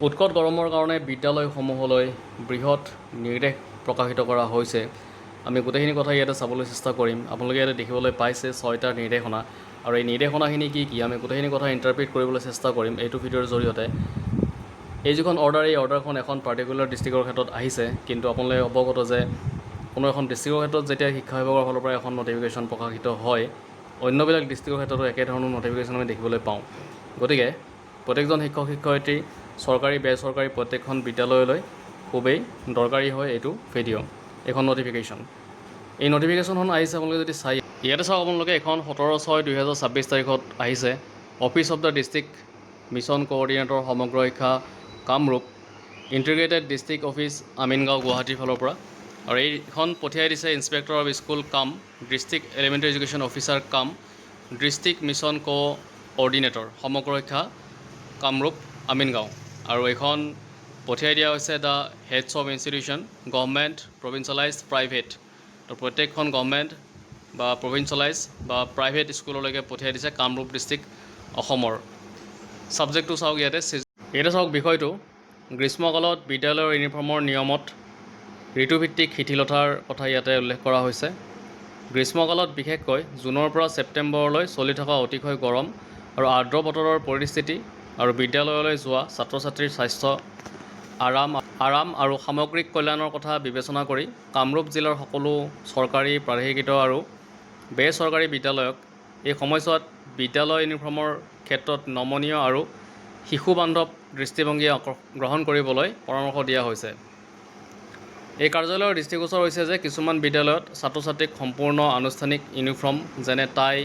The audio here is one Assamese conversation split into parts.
উৎকট গৰমৰ কাৰণে বিদ্যালয়সমূহলৈ বৃহৎ নিৰ্দেশ প্ৰকাশিত কৰা হৈছে। আমি গোটেইখিনি কথা ইয়াতে চাবলৈ চেষ্টা কৰিম। আপোনালোকে ইয়াতে দেখিবলৈ পাইছে 6টা নিৰ্দেশনা, আৰু এই নিৰ্দেশনাখিনি কি কি আমি গোটেইখিনি কথা ইণ্টাৰপ্ৰিট কৰিবলৈ চেষ্টা কৰিম এইটো ভিডিঅ'ৰ জৰিয়তে। এই যিখন অৰ্ডাৰ, এই অৰ্ডাৰখন এখন পাৰ্টিকুলাৰ ডিষ্ট্ৰিক্টৰ ক্ষেত্ৰত আহিছে, কিন্তু আপোনালোকে অৱগত যে কোনো এখন ডিষ্ট্ৰিক্টৰ ক্ষেত্ৰত যেতিয়া শিক্ষা বিভাগৰ ফালৰ পৰা এখন নটিফিকেশ্যন প্ৰকাশিত হয়, অন্যবিলাক ডিষ্ট্ৰিক্টৰ ক্ষেত্ৰতো একেধৰণৰ নটিফিকেশ্যন আমি দেখিবলৈ পাওঁ। গতিকে প্ৰত্যেকজন শিক্ষক শিক্ষয়িত্ৰী, চৰকাৰী বেচৰকাৰী প্ৰত্যেকখন বিদ্যালয়লৈ খুবেই দৰকাৰী হয় এইটো ভিডিঅ', এইখন নটিফিকেশ্যন। এই নটিফিকেশ্যনখন আহিছে আপোনালোকে যদি চাই, ইয়াতে চাওক আপোনালোকে এখন 17/6/2026 তাৰিখত আহিছে। Office of the district mission coordinator সমগ্ৰ শিক্ষা Kamrup, integrated district office Amingaon গুৱাহাটীৰ ফালৰ পৰা। আৰু এইখন পঠিয়াই দিছে inspector of school cum district elementary education officer কাম ডিষ্ট্ৰিক্ট মিছন কোঅৰ্ডিনেটৰ সমগ্ৰ শিক্ষা কামৰূপ আমিনগাঁও। আৰু এইখন পঠিয়াই দিয়া হৈছে the heads of institution government, provincialise, private. তো প্ৰত্যেকখন গভৰ্ণমেণ্ট বা প্ৰভিঞ্চিয়েলাইজ বা প্ৰাইভেট স্কুললৈকে পঠিয়াই দিছে কামৰূপ ডিষ্ট্ৰিক্ট অসমৰ। ছাবজেক্টটো চাওক ইয়াতে চাওক বিষয়টো গ্ৰীষ্মকালত বিদ্যালয়ৰ ইউনিফৰ্মৰ নিয়মত ঋতুভিত্তিক শিথিলতাৰ কথা ইয়াতে উল্লেখ কৰা হৈছে। গ্ৰীষ্মকালত বিশেষকৈ জুনৰ পৰা ছেপ্টেম্বৰলৈ চলি থকা অতিশয় গৰম আৰু আৰ্দ্ৰ বতৰৰ পৰিস্থিতি আৰু বিদ্যালয়লৈ যোৱা ছাত্ৰ ছাত্ৰীৰ স্বাস্থ্য, আৰাম আৰু সামগ্ৰিক কল্যাণৰ কথা বিবেচনা কৰি কামৰূপ জিলাৰ সকলো চৰকাৰী, প্ৰাধিকৃত আৰু বেচৰকাৰী বিদ্যালয়ক এই সময়ছোৱাত বিদ্যালয় ইউনিফৰ্মৰ ক্ষেত্ৰত নমনীয় আৰু শিশুবান্ধৱ দৃষ্টিভংগী গ্ৰহণ কৰিবলৈ পৰামৰ্শ দিয়া হৈছে। এই কাৰ্যালয়ৰ দৃষ্টিগোচৰ হৈছে যে কিছুমান বিদ্যালয়ত ছাত্ৰ ছাত্ৰীক সম্পূৰ্ণ আনুষ্ঠানিক ইউনিফৰ্ম যেনে টাই,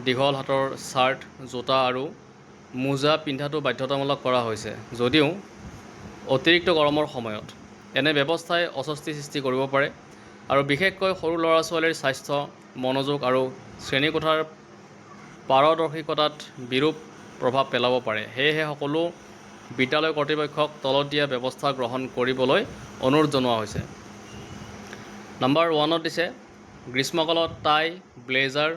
দীঘল হাতৰ চাৰ্ট, জোতা আৰু মোজা পিন্ধাটো বাধ্যতামূলক কৰা হৈছে, যদিও অতিৰিক্ত গৰমৰ সময়ত এনে ব্যৱস্থাই অস্বস্তি সৃষ্টি কৰিব পাৰে আৰু বিশেষকৈ সৰু ল'ৰা ছোৱালীৰ স্বাস্থ্য, মনোযোগ আৰু শ্ৰেণীকোঠাৰ পাৰদৰ্শিতাত বিৰূপ প্ৰভাৱ পেলাব পাৰে। সেয়েহে সকলো বিদ্যালয় কৰ্তৃপক্ষক তলত দিয়া ব্যৱস্থা গ্ৰহণ কৰিবলৈ অনুৰোধ জনোৱা হৈছে। নম্বৰ 1ত দিছে গ্ৰীষ্মকালত টাই, ব্লেজাৰ,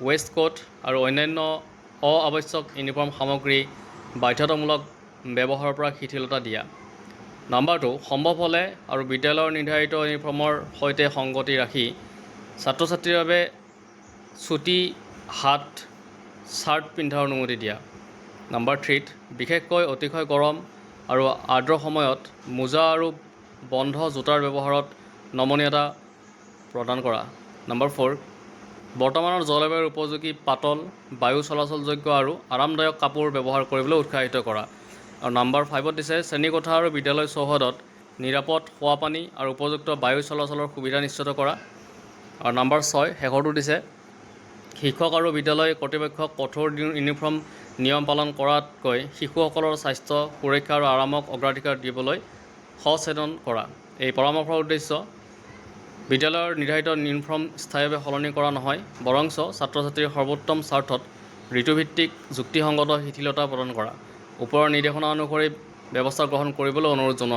ৱেষ্টকোট আৰু অন্যান্য অনাৱশ্যক ইউনিফৰ্ম সামগ্ৰী বাধ্যতামূলক ব্যৱহাৰৰ পৰা শিথিলতা দিয়া। নম্বৰ 2, সম্ভৱ হ'লে আৰু বিদ্যালয়ৰ নিৰ্ধাৰিত ইউনিফৰ্মৰ সৈতে সংগতি ৰাখি ছাত্ৰ ছাত্ৰীৰ বাবে চুটি হাত চাৰ্ট পিন্ধাৰ অনুমতি দিয়া। নম্বৰ 3ত বিশেষকৈ অতিশয় গৰম আৰু আৰ্দ্ৰ সময়ত মোজা আৰু বন্ধ জোতাৰ ব্যৱহাৰত নমনীয়তা প্ৰদান কৰা। নম্বৰ 4, বৰ্তমানৰ জলবায়ুৰ উপযোগী পাতল, বায়ু চলাচলযোগ্য আৰু আৰামদায়ক কাপোৰ ব্যৱহাৰ কৰিবলৈ উৎসাহিত কৰা। আৰু নম্বৰ 5ত দিছে শ্ৰেণীকোঠা আৰু বিদ্যালয় চৌহদত নিৰাপদ খোৱা পানী আৰু উপযুক্ত বায়ু চলাচলৰ সুবিধা নিশ্চিত কৰা। আৰু নম্বৰ 6, শেষৰটো দিছে শিক্ষক আৰু বিদ্যালয় কৰ্তৃপক্ষক কঠোৰ ইউনিফৰ্ম নিয়ম পালন কৰাতকৈ শিশুসকলৰ স্বাস্থ্য, সুৰক্ষা আৰু আৰামক অগ্ৰাধিকাৰ দিবলৈ সচেতন কৰা। এই পৰামৰ্শৰ উদ্দেশ্য বিদ্যালয়ৰ নিৰ্ধাৰিত ইউনিফৰ্ম স্থায়ীভাৱে সলনি কৰা নহয়, বৰঞ্চ ছাত্ৰ ছাত্ৰীৰ সৰ্বোত্তম স্বাৰ্থত ঋতুভিত্তিক যুক্তিসংগত শিথিলতা প্ৰদান কৰা। ওপৰৰ নিৰ্দেশনা অনুসৰি ব্যৱস্থা গ্ৰহণ কৰিবলৈ অনুৰোধ জনোৱা